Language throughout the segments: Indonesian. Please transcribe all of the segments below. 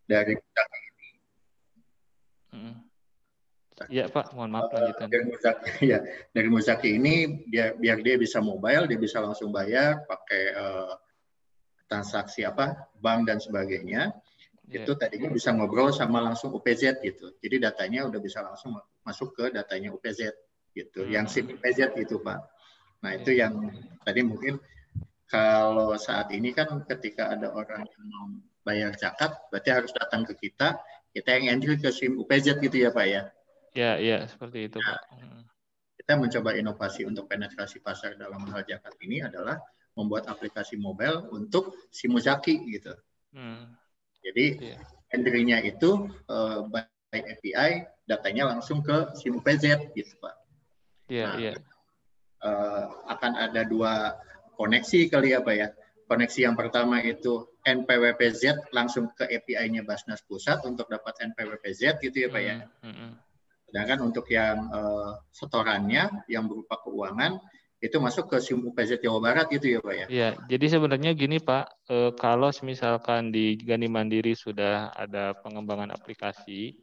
dari Iya Pak, mohon maaf lanjutan. dari Muzaki ini biar dia bisa mobile, dia bisa langsung bayar pakai transaksi bank dan sebagainya. Itu tadinya bisa ngobrol sama langsung UPZ gitu. Jadi datanya udah bisa langsung masuk ke datanya UPZ gitu. Yang SIM UPZ gitu Pak. Nah itu yang tadi mungkin kalau saat ini kan ketika ada orang yang mau bayar zakat, berarti harus datang ke kita yang entry ke SIM UPZ gitu ya Pak ya. Ya, seperti itu Pak. Kita mencoba inovasi untuk penetrasi pasar dalam hal zakat ini adalah membuat aplikasi mobile untuk SIM Muzaki gitu. Jadi entry-nya itu by API, datanya langsung ke SIM UPZ gitu Pak. Akan ada dua koneksi kali ya Pak ya. Koneksi yang pertama itu NPWPZ langsung ke API-nya Basnas Pusat untuk dapat NPWPZ gitu ya Pak ya. Sedangkan untuk yang setorannya yang berupa keuangan itu masuk ke SIM UPZ Jawa Barat gitu ya Pak ya. Iya, jadi sebenarnya gini Pak, kalau misalkan di Gani Mandiri sudah ada pengembangan aplikasi,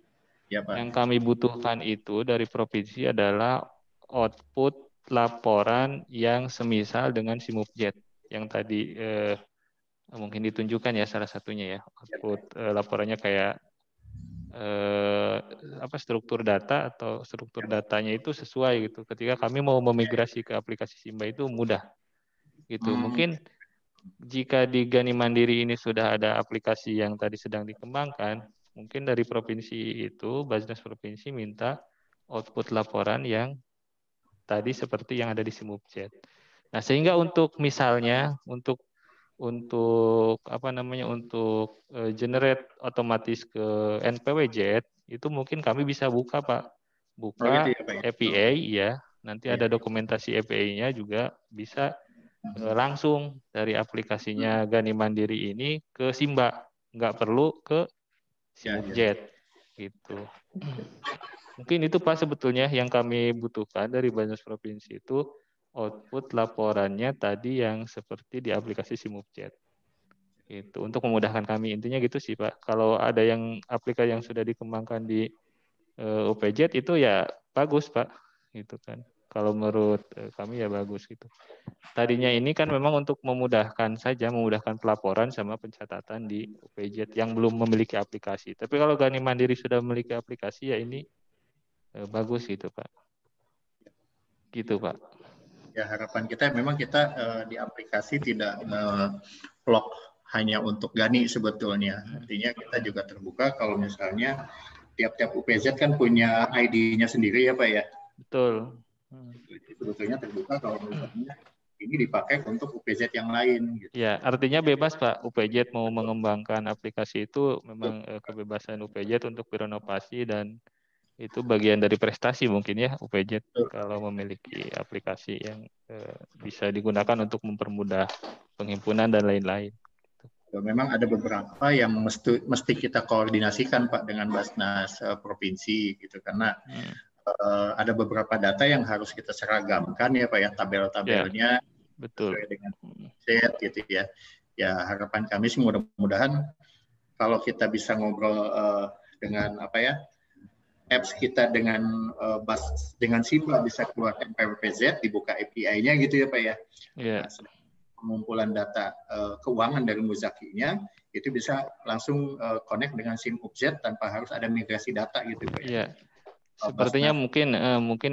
ya, Pak. Yang kami butuhkan itu dari provinsi adalah output laporan yang semisal dengan SIMUPJET yang tadi mungkin ditunjukkan ya salah satunya ya, output laporannya kayak struktur data atau struktur datanya itu sesuai gitu. Ketika kami mau memigrasi ke aplikasi Simba itu mudah gitu. Mungkin jika di Gani Mandiri ini sudah ada aplikasi yang tadi sedang dikembangkan, mungkin dari provinsi itu Basnas provinsi minta output laporan yang tadi seperti yang ada di SIMUPJET. Nah, sehingga untuk misalnya untuk generate otomatis ke NPWJ itu mungkin kami bisa buka Pak. Buka gitu ya, Pak, ya? API ya. Nanti ada dokumentasi API-nya juga bisa langsung dari aplikasinya Gani Mandiri ini ke Simba. Nggak perlu ke SIMUPJET gitu. Mungkin itu Pak sebetulnya yang kami butuhkan dari Basnas Provinsi itu output laporannya tadi yang seperti di aplikasi SIMUPJET. Itu untuk memudahkan kami, intinya gitu sih Pak. Kalau ada yang aplikasi yang sudah dikembangkan di UPZ itu ya bagus Pak, gitu kan. Kalau menurut kami ya bagus gitu. Tadinya ini kan memang untuk memudahkan pelaporan sama pencatatan di UPZ yang belum memiliki aplikasi. Tapi kalau Gani Mandiri sudah memiliki aplikasi ya ini bagus gitu Pak. Gitu Pak. Ya harapan kita memang kita di aplikasi tidak vlog hanya untuk Gani sebetulnya. Artinya kita juga terbuka kalau misalnya tiap-tiap UPZ kan punya ID-nya sendiri ya Pak ya. Betul. Sebetulnya terbuka kalau misalnya ini dipakai untuk UPZ yang lain. Gitu. Ya, artinya bebas Pak. UPZ mau mengembangkan aplikasi itu memang kebebasan UPZ untuk berinovasi dan itu bagian dari prestasi mungkin ya UPZ kalau memiliki aplikasi yang bisa digunakan untuk mempermudah penghimpunan dan lain-lain. Memang ada beberapa yang mesti kita koordinasikan Pak dengan Basnas provinsi gitu karena ada beberapa data yang harus kita seragamkan ya Pak ya tabel-tabelnya betul dengan set gitu ya. Ya harapan kami sih mudah-mudahan kalau kita bisa ngobrol dengan apps kita dengan Simba bisa keluar NPWPZ dibuka API-nya gitu ya Pak ya. Nah, pengumpulan data keuangan dari Muzaki-nya itu bisa langsung connect dengan SIM UPZ tanpa harus ada migrasi data gitu Pak ya. Sepertinya mungkin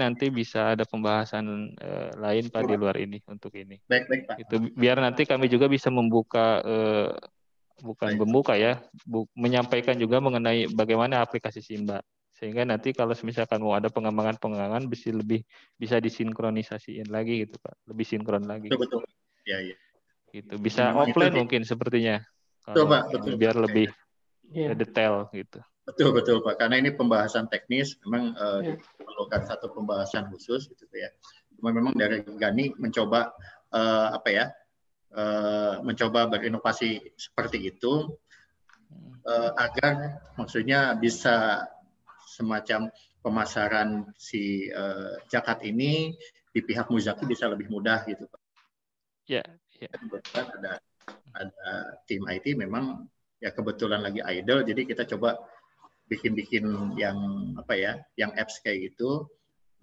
nanti bisa ada pembahasan lain Pak di luar ini untuk ini. Baik Pak. Itu biar nanti kami juga bisa membuka menyampaikan juga mengenai bagaimana aplikasi Simba. Sehingga nanti kalau misalkan mau ada pengembangan bisa disinkronisasiin lagi gitu Pak, lebih sinkron lagi. Betul. Ya. Gitu. Bisa offline mungkin sepertinya. Kalau betul, biar lebih detail gitu. Betul Pak, karena ini pembahasan teknis memang diperlukan satu pembahasan khusus gitu ya. Cuma memang dari Gani mencoba mencoba berinovasi seperti itu agar maksudnya bisa semacam pemasaran si zakat ini di pihak Muzaki bisa lebih mudah gitu Pak. Ya. Kebetulan ada tim IT memang ya kebetulan lagi idle, jadi kita coba bikin yang apa ya, yang apps kayak gitu.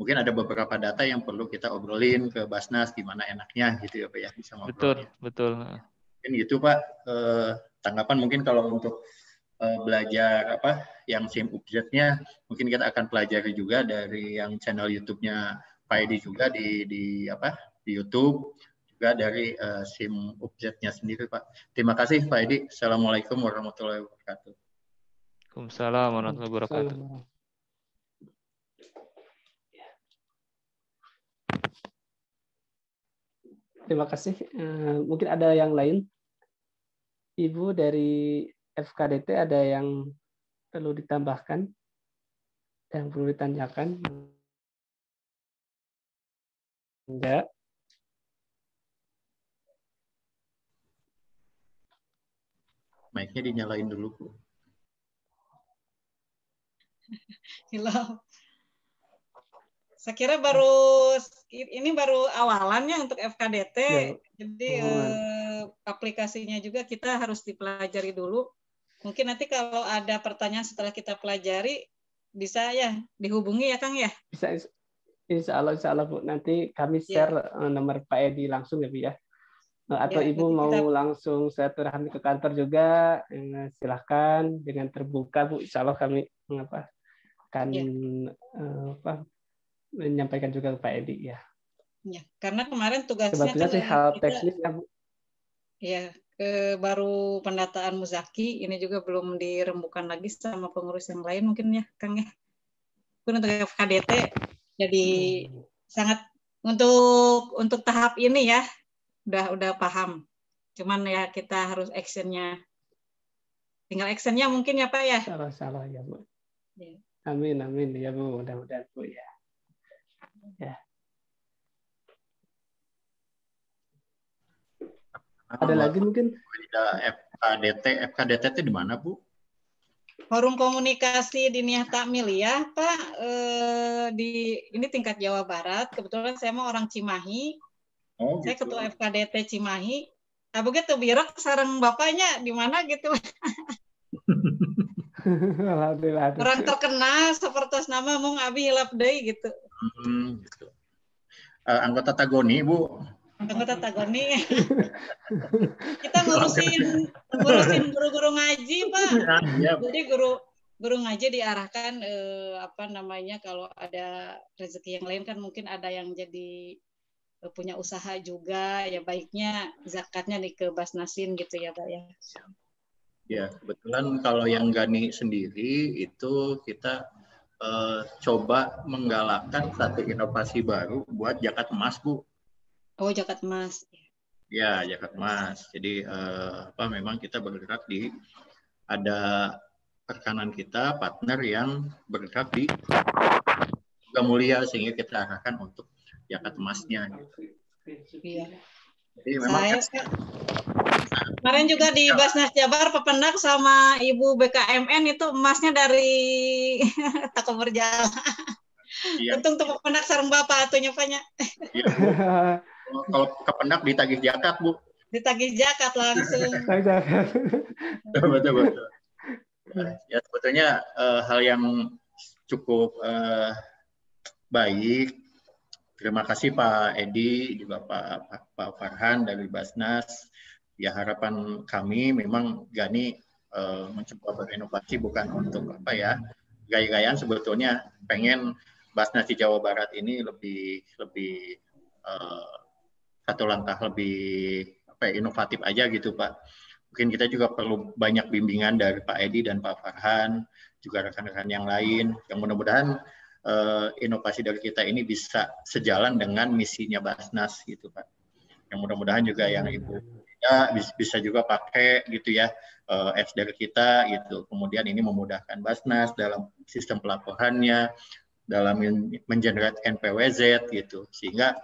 Mungkin ada beberapa data yang perlu kita obrolin ke Basnas, gimana enaknya gitu ya Pak ya, bisa ngobrol. Betul. Mungkin gitu Pak, tanggapan mungkin kalau untuk belajar apa yang SIM update-nya, mungkin kita akan pelajari juga dari yang channel YouTube-nya Pak Edi juga di YouTube, juga dari SIM update-nya sendiri Pak. Terima kasih Pak Edi. Assalamualaikum warahmatullahi wabarakatuh. Waalaikumsalam warahmatullahi wabarakatuh. Terima kasih. Mungkin ada yang lain. Ibu dari FKDT ada yang perlu ditambahkan, yang perlu ditanyakan? Enggak. Mic-nya dinyalain dulu, Bu. Hilang. Saya kira ini baru awalannya untuk FKDT. Ya. Jadi aplikasinya juga kita harus dipelajari dulu. Mungkin nanti kalau ada pertanyaan setelah kita pelajari, bisa ya dihubungi ya Kang ya? Bisa, insya Allah Bu. Nanti kami share nomor Pak Edi langsung ya Bu ya. Atau Ibu mau langsung silaturahmi ke kantor juga, silahkan dengan terbuka Bu. Insya Allah kami akan menyampaikan juga ke Pak Edi ya. Ya, karena kemarin tugasnya sebetulnya sih hal teknis ya Bu. Ya, baru pendataan Muzaki, ini juga belum dirembukan lagi sama pengurus yang lain mungkin ya Kang ya. Untuk FKDT jadi sangat untuk tahap ini ya udah paham. Cuman ya kita harus actionnya. Tinggal actionnya mungkin ya Pak ya. Salah ya Bu. Ya. Amin ya Bu, mudah-mudahan Bu ya. Ya. Ada lagi mungkin? FKDT itu di mana Bu? Forum Komunikasi Diniyah Takmil ya Pak. Ini tingkat Jawa Barat. Kebetulan saya mau orang Cimahi. Oh, saya gitu. Ketua FKDT Cimahi. Nah begitu birok sareng bapaknya di mana gitu. Alhamdulillah. Orang terkenal seperti nama Mung Abi Hilap Deui gitu. Gitu. Anggota Tagoni Bu. Anggota Tagoni. Kita ngurusin guru-guru ngaji Pak. Ya. Jadi guru ngaji diarahkan kalau ada rezeki yang lain kan mungkin ada yang jadi punya usaha juga ya, baiknya zakatnya nih ke Basnasin gitu ya Pak ya. Ya kebetulan kalau yang Gani sendiri itu kita coba menggalakkan satu inovasi baru buat zakat emas Bu. Oh zakat emas. Ya zakat emas. Jadi memang kita bergerak ada rekanan kita partner yang bergerak di Surga Mulia sehingga kita arahkan untuk zakat emasnya. Iya. Jadi memang kemarin juga di Basnas Jabar Pependak sama Ibu BKMN itu emasnya dari Tako Berjala. Iya. Untung tuh Pependak sareng Bapak atunya Paknya. Iya, Bu. Kalau Kependak ditagih zakat Bu. Ditagih zakat langsung. Betul. Ya sebetulnya hal yang cukup baik. Terima kasih Pak Edi, juga Pak Farhan dari Basnas. Ya harapan kami memang Gani mencoba berinovasi bukan untuk gaya-gayaan, sebetulnya pengen Basnas di Jawa Barat ini lebih satu langkah lebih inovatif aja gitu Pak. Mungkin kita juga perlu banyak bimbingan dari Pak Edi dan Pak Farhan, juga rekan-rekan yang lain, yang mudah-mudahan inovasi dari kita ini bisa sejalan dengan misinya Basnas gitu Pak. Yang mudah-mudahan juga yang Ibu ya, bisa juga pakai gitu ya apps dari kita gitu. Kemudian ini memudahkan Basnas dalam sistem pelaporannya, dalam mengenerate NPWZ gitu. Sehingga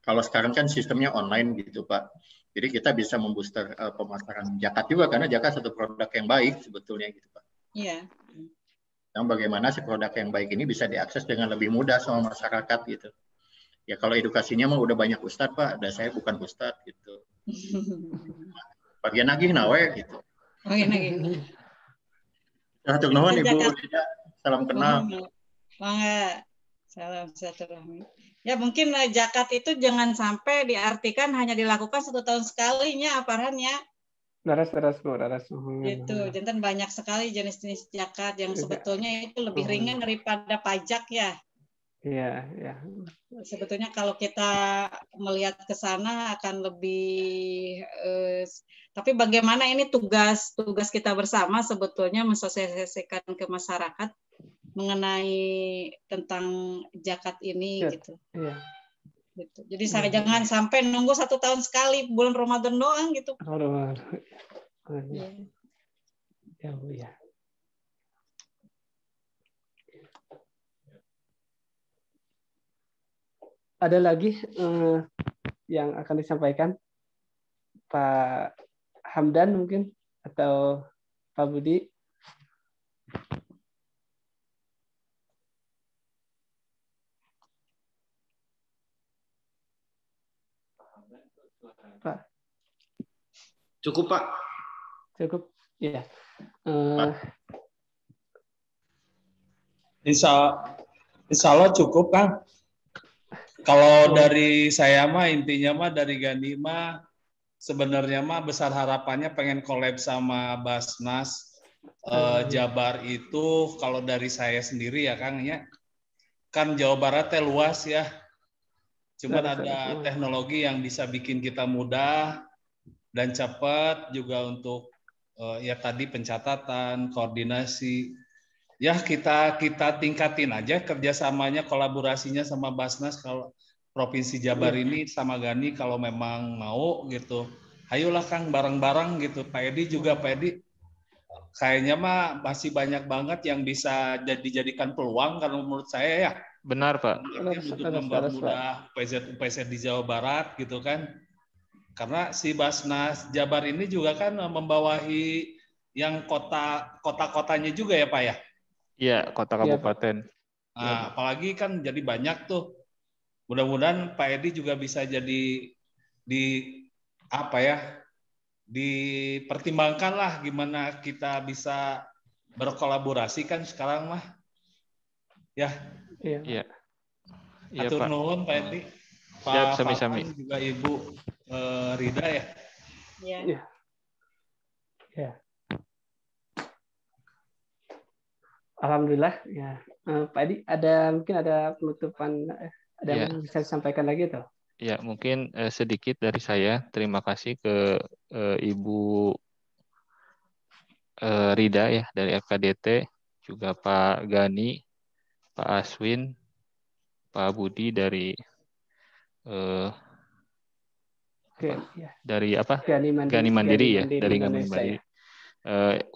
kalau sekarang kan sistemnya online gitu Pak. Jadi kita bisa membooster pemasaran zakat juga karena zakat satu produk yang baik sebetulnya gitu Pak. Iya. Yang bagaimana si produk yang baik ini bisa diakses dengan lebih mudah sama masyarakat gitu. Ya kalau edukasinya mah udah banyak ustadz Pak, dan saya bukan ustadz gitu. Bagian lagi nawe gitu. Oh ini. Hatur nuhun Ibu Rida, salam kenal. Mangga. Salam silaturahmi. Ya mungkin zakat itu jangan sampai diartikan hanya dilakukan 1 tahun sekalinya, Farhan ya. Laras Bu, laras. Gitu, jantan banyak sekali jenis-jenis zakat yang sebetulnya itu lebih ringan daripada pajak ya. Iya, iya. Sebetulnya kalau kita melihat ke sana akan lebih, tapi bagaimana ini tugas kita bersama sebetulnya mensosialisasikan ke masyarakat mengenai tentang zakat ini Ya, gitu. iya. Gitu. Jadi jangan sampai nunggu 1 tahun sekali bulan Ramadan doang gitu. Ya, ya Bu ya. Ada lagi yang akan disampaikan Pak Hamdan mungkin atau Pak Budi? Pak. Cukup Pak. Cukup. Ya. Insya Allah cukup Kang. Kalau dari saya mah intinya mah dari Gani mah sebenarnya mah besar harapannya pengen collab sama Basnas Jabar itu. Kalau dari saya sendiri ya Kang ya, kan Jawa Barat teh luas ya. Cuman ada teknologi yang bisa bikin kita mudah dan cepat juga untuk ya tadi pencatatan, koordinasi. Ya kita tingkatin aja kerjasamanya, kolaborasinya sama Basnas kalau Provinsi Jabar ini sama Gani kalau memang mau gitu. Ayolah Kang bareng-bareng gitu. Pak Edi juga, Pak Edi kayaknya mah masih banyak banget yang bisa dijadikan peluang kalau menurut saya ya. Benar Pak. Untuk mempermudah UPZ di Jawa Barat gitu kan. Karena si Basnas Jabar ini juga kan membawahi yang kota-kotanya juga ya Pak ya. Iya, kota kabupaten. Nah, apalagi kan jadi banyak tuh. Mudah-mudahan Pak Edi juga bisa jadi dipertimbangkan lah gimana kita bisa berkolaborasi kan sekarang mah. Ya. Iya. Atur nuhun Pak Edi. Pak Farhan juga Ibu Rida ya. Iya. Ya. Alhamdulillah ya. Pak Edi mungkin ada penutupan yang bisa disampaikan lagi tuh? Ya, mungkin sedikit dari saya. Terima kasih ke Ibu Rida ya dari FKDT, juga Pak Gani, Pak Aswin, Pak Budi dari Gani Mandiri ya, dari Gani Mandiri.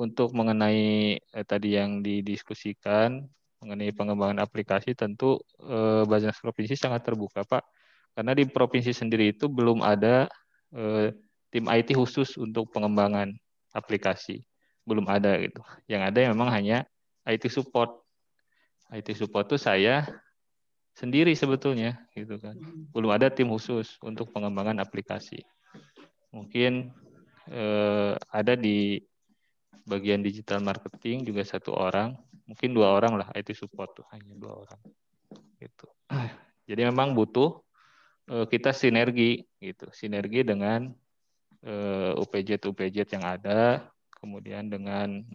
Untuk mengenai tadi yang didiskusikan mengenai pengembangan aplikasi, tentu Basnas Provinsi sangat terbuka Pak, karena di provinsi sendiri itu belum ada tim IT khusus untuk pengembangan aplikasi, belum ada gitu. Yang ada memang hanya IT support. IT support itu saya sendiri sebetulnya gitu kan. Belum ada tim khusus untuk pengembangan aplikasi. Mungkin ada di bagian digital marketing juga 1 orang, mungkin 2 orang lah IT support tuh, hanya 2 orang gitu. Jadi memang butuh kita sinergi gitu, sinergi dengan UPJ yang ada, kemudian dengan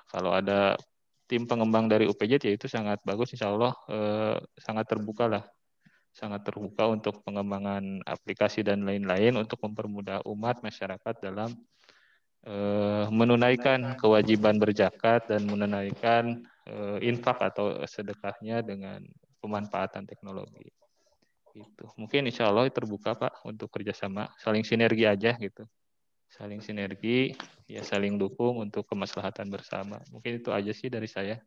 kalau ada tim pengembang dari UPJ ya itu sangat bagus, insya Allah sangat terbuka lah, sangat terbuka untuk pengembangan aplikasi dan lain-lain untuk mempermudah umat masyarakat dalam menunaikan kewajiban berzakat dan menunaikan infak atau sedekahnya dengan pemanfaatan teknologi. Gitu. Mungkin insya Allah terbuka Pak untuk kerjasama, saling sinergi aja gitu, saling sinergi, ya saling dukung untuk kemaslahatan bersama. Mungkin itu aja sih dari saya.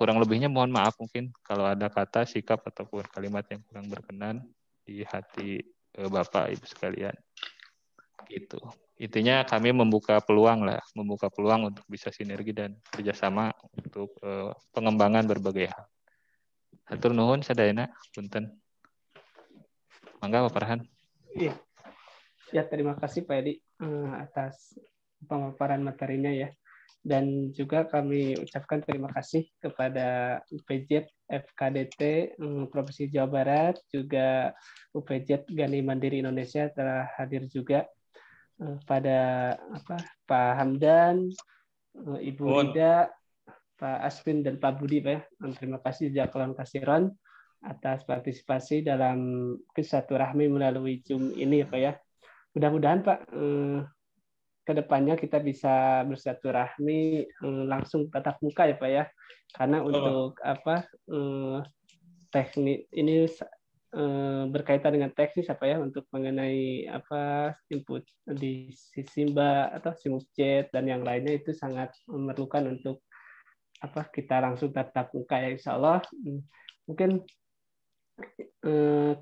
Kurang lebihnya mohon maaf mungkin kalau ada kata, sikap ataupun kalimat yang kurang berkenan di hati Bapak Ibu sekalian. Gitu. Intinya kami membuka peluang untuk bisa sinergi dan kerjasama untuk pengembangan berbagai hal. Hatur nuhun sadayana, punten. Mangga Pak Farhan. Iya. Ya, terima kasih Pak Edi atas pemaparan materinya ya. Dan juga kami ucapkan terima kasih kepada UPJ FKDT Provinsi Jawa Barat, juga UPJ Gani Mandiri Indonesia telah hadir juga, pada Pak Hamdan, Ibu Rida, Pak Aswin dan Pak Budi Pak ya. Terima kasih jazakallahu khairan atas partisipasi dalam silaturahmi melalui Zoom ini Pak ya. Mudah-mudahan Pak kedepannya kita bisa bersilaturahmi langsung tatap muka ya Pak ya. Karena untuk teknik ini berkaitan dengan teknis ya untuk mengenai input di Simba atau Simubjet dan yang lainnya itu sangat memerlukan untuk kita langsung tatap muka ya insya Allah. Mungkin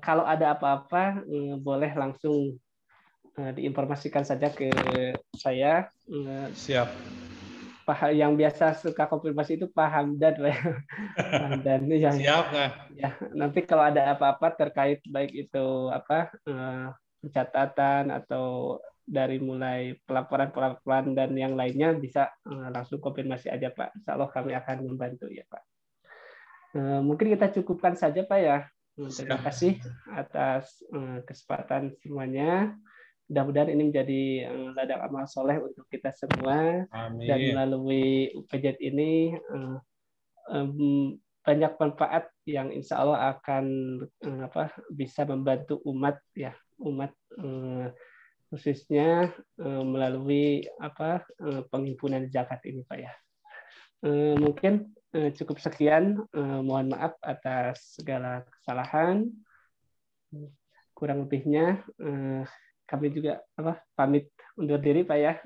kalau ada apa-apa boleh langsung diinformasikan saja ke saya. Siap. Yang biasa suka konfirmasi itu Pak Hamdan, Pak Hamdan yang siap kan? Ya, nanti kalau ada apa-apa terkait baik itu pencatatan atau dari mulai pelaporan dan yang lainnya bisa langsung konfirmasi aja Pak. Insya Allah kami akan membantu ya Pak. Mungkin kita cukupkan saja Pak ya. Terima kasih atas kesempatan semuanya. Mudah-mudahan ini menjadi ladang amal soleh untuk kita semua. Amin. Dan melalui UPJ ini banyak manfaat yang insya Allah akan bisa membantu umat ya, khususnya melalui penghimpunan zakat ini Pak ya. Mungkin cukup sekian. Mohon maaf atas segala kesalahan. Kurang lebihnya kami juga pamit undur diri Pak ya.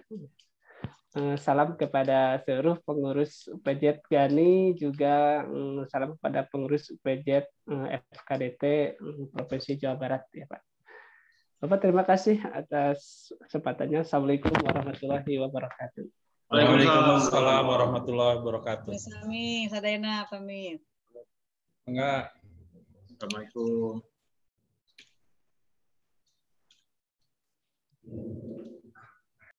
Salam kepada seluruh pengurus UPJ Gani, juga salam kepada pengurus UPJ FKDT Provinsi Jawa Barat ya Pak. Bapak terima kasih atas kesempatannya. Assalamualaikum warahmatullahi wabarakatuh. Waalaikumsalam warahmatullahi wabarakatuh. Sami, sadayana pamit. Enggak. Assalamualaikum.